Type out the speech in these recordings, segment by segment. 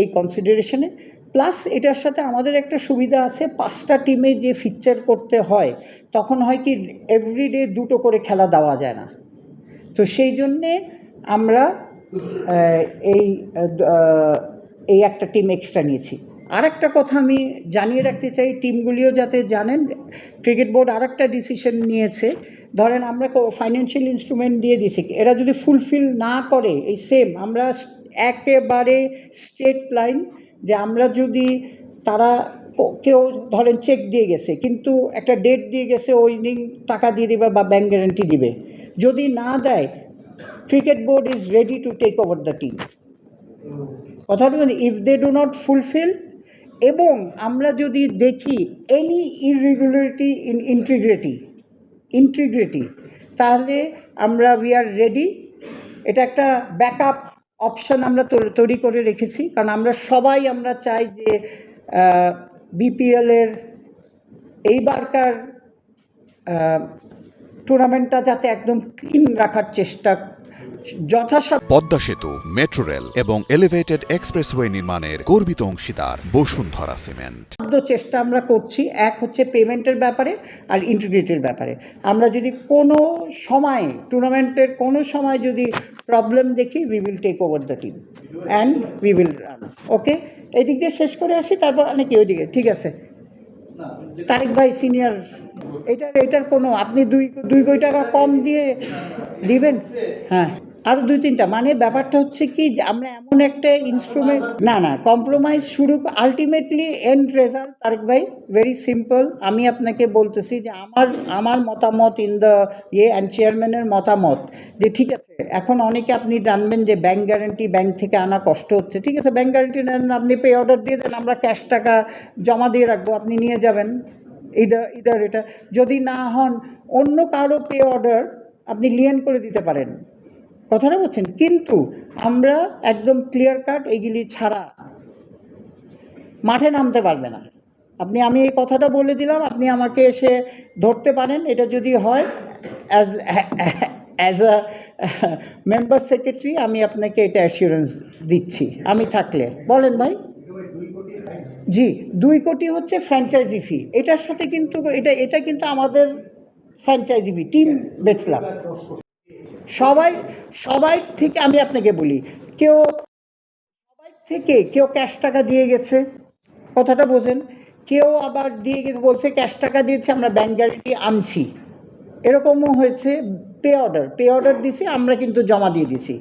এই কনসিডারেশনে প্লাস এটার সাথে আমাদের একটা সুবিধা আছে, 5টা টিমে যে ফিকচার করতে হয় তখন হয় কি এভরিডে 2টো করে খেলা দেওয়া যায় না, তো সেই জন্যে আমরা এই এই একটা টিম এক্সট্রা নিয়েছি। আর একটা কথা আমি জানিয়ে রাখতে চাই, টিমগুলিও যাতে জানেন, ক্রিকেট বোর্ড আর একটা ডিসিশন নিয়েছে। ধরেন আমরা ফাইন্যান্সিয়াল ইনস্ট্রুমেন্ট দিয়ে দিয়েছি, এরা যদি ফুলফিল না করে এই সেম আমরা একেবারে স্ট্রেট লাইন, যে আমরা যদি তারা কেউ ধরেন চেক দিয়ে গেছে কিন্তু একটা ডেট দিয়ে গেছে ওইদিন টাকা দিয়ে দিবে বা ব্যাংক গ্যারান্টি দিবে, যদি না দেয় cricket board is ready to take over the team. কথা বলুন, if they do not fulfil, এবং আমরা যদি দেখি এনি ইররেগুলারিটি ইন ইন্টিগ্রিটি তাহলে আমরা উই আর রেডি। এটা একটা ব্যাকআপ অপশন আমরা তৈরি করে রেখেছি, কারণ আমরা সবাই আমরা চাই যে বিপিএলের এইবারকার টুর্নামেন্টটা যাতে একদম ক্লিন রাখার চেষ্টা যথাসাধ্য। পদ্মা সেতু, মেট্রো রেল এবং এলিভেটেড এক্সপ্রেসওয়ে নির্মাণের গর্বিত অংশীদার বসুন্ধরা সিমেন্ট। চেষ্টা আমরা করছি, এক হচ্ছে পেমেন্টের ব্যাপারে আর ইন্টিগ্রিটির ব্যাপারে। আমরা যদি কোনো সময় টুর্নামেন্টের কোনো সময় যদি প্রবলেম দেখি, we will take over the team and we will run. Okay, এই দিক দিয়ে শেষ করে আসি, তারপর নাকি ওইদিকে ঠিক আছে। তারেক ভাই সিনিয়র, এটার কোনো আপনি 2 কোটি টাকা কম দিয়ে দিবেন, হ্যাঁ আরও 2-3টা, মানে ব্যাপারটা হচ্ছে কি যে আমরা এমন একটা ইনস্ট্রুমেন্ট না কম্প্রোমাইজ শুরু, আলটিমেটলি এন্ড রেজাল্ট তারেক ভাই ভেরি সিম্পল। আমি আপনাকে বলতেছি যে আমার মতামত ইন দ্য অ্যান্ড চেয়ারম্যানের মতামত যে ঠিক আছে, এখন অনেকে আপনি জানবেন যে ব্যাংক গ্যারান্টি ব্যাংক থেকে আনা কষ্ট হচ্ছে, ঠিক আছে ব্যাংক গ্যারান্টি নেন, আপনি পে অর্ডার দিয়ে দেন, আমরা ক্যাশ টাকা জমা দিয়ে রাখবো, আপনি নিয়ে যাবেন। ইদার এটা যদি না হন অন্য কারো পে অর্ডার আপনি লিয়েন করে দিতে পারেন, কথাটা বলছেন, কিন্তু আমরা একদম ক্লিয়ার কাট এইগুলি ছাড়া মাঠে নামতে পারবে না। আমি এই কথাটা বলে দিলাম, আপনি আমাকে এসে ধরতে পারেন, এটা যদি হয় অ্যাজ আ মেম্বার সেক্রেটারি আমি আপনাকে এটা অ্যাসিওরেন্স দিচ্ছি, আমি থাকলে। বলেন ভাই। জি, 2 কোটি হচ্ছে ফ্র্যাঞ্চাইজি ফি, এটার সাথে কিন্তু এটা কিন্তু আমাদের ফ্র্যাঞ্চাইজি ফি, টিম বেচলাম সবাই থেকে। আমি আপনাকে বলি, সবাই থেকে কেউ ক্যাশ টাকা দিয়ে গেছে, কথাটা বোঝেন, কেউ আবার দিয়ে গেছে বলছে ক্যাশ টাকা দিয়েছে আমরা ব্যাংক গ্যারান্টি আনছি, এরকমও হয়েছে। পে অর্ডার দিছি, আমরা কিন্তু জমা দিয়ে দিছি।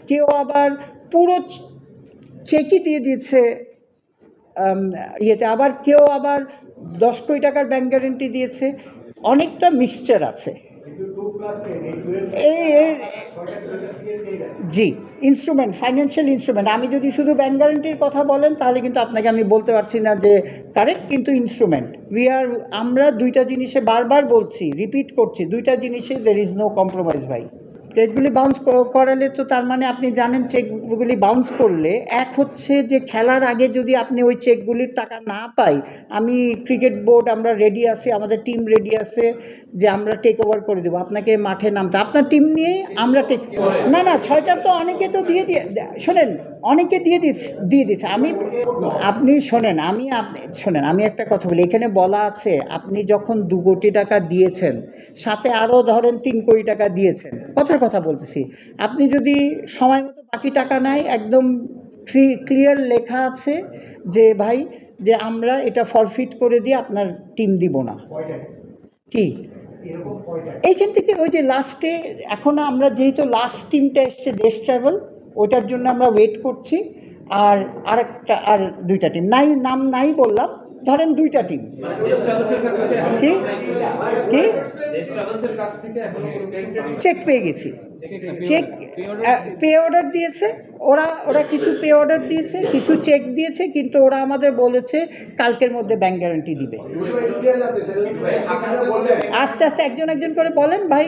কেউ আবার পুরো চেকই দিয়ে দিচ্ছে ইয়েতে, আবার কেউ আবার 10 কোটি টাকার ব্যাংক গ্যারান্টি দিয়েছে, অনেকটা মিক্সচার আছে। জি, ইনস্ট্রুমেন্ট, ফাইন্যান্সিয়াল ইনস্ট্রুমেন্ট, আমি যদি শুধু ব্যাংক গ্যারান্টির কথা বলেন তাহলে কিন্তু আপনাকে আমি বলতে পারছি না যে কারেক্ট, কিন্তু ইনস্ট্রুমেন্ট আমরা 2টা জিনিসে বারবার বলছি, রিপিট করছি, 2টা জিনিসে দের ইজ নো কম্প্রোমাইজ ভাই। চেকগুলি বাউন্স করালে তো তার মানে আপনি জানেন, চেকগুলি বাউন্স করলে এক হচ্ছে যে খেলার আগে যদি আপনি ওই চেকগুলির টাকা না পাই, আমি ক্রিকেট বোর্ড আমরা রেডি আছি, আমাদের টিম রেডি আছে যে আমরা টেক ওভার করে দেবো, আপনাকে মাঠে নামতে, আপনার টিম নিয়ে আমরা না 6টা তো অনেকে তো দিয়ে শোনেন, অনেকে দিয়ে দিচ্ছে। আপনি শোনেন, আমি একটা কথা বলি, এখানে বলা আছে আপনি যখন 2 কোটি টাকা দিয়েছেন, সাথে আরও ধরেন 3 কোটি টাকা দিয়েছেন, কথা বলতেছি, আপনি যদি সময় মতো বাকি টাকা নাই, একদম ক্লিয়ার লেখা আছে যে ভাই যে আমরা এটা ফরফিট করে দিয়ে আপনার টিম দিব না। কি এইখান থেকে ওই যে লাস্টে, এখন আমরা যেহেতু লাস্ট টিমটা এসছে দেশ ট্রাভেল, ওইটার জন্য আমরা ওয়েট করছি। আর 2টা টিম নাম নাই বললাম, ধরেন 2টা টিম। কি চেক পেয়ে গেছি, চেক পে অর্ডার দিয়েছে, ওরা কিছু পে অর্ডার দিয়েছে, কিছু চেক দিয়েছে, কিন্তু ওরা আমাদের বলেছে কালকের মধ্যে ব্যাংক গ্যারান্টি দিবে। আস্তে আস্তে একজন করে বলেন ভাই।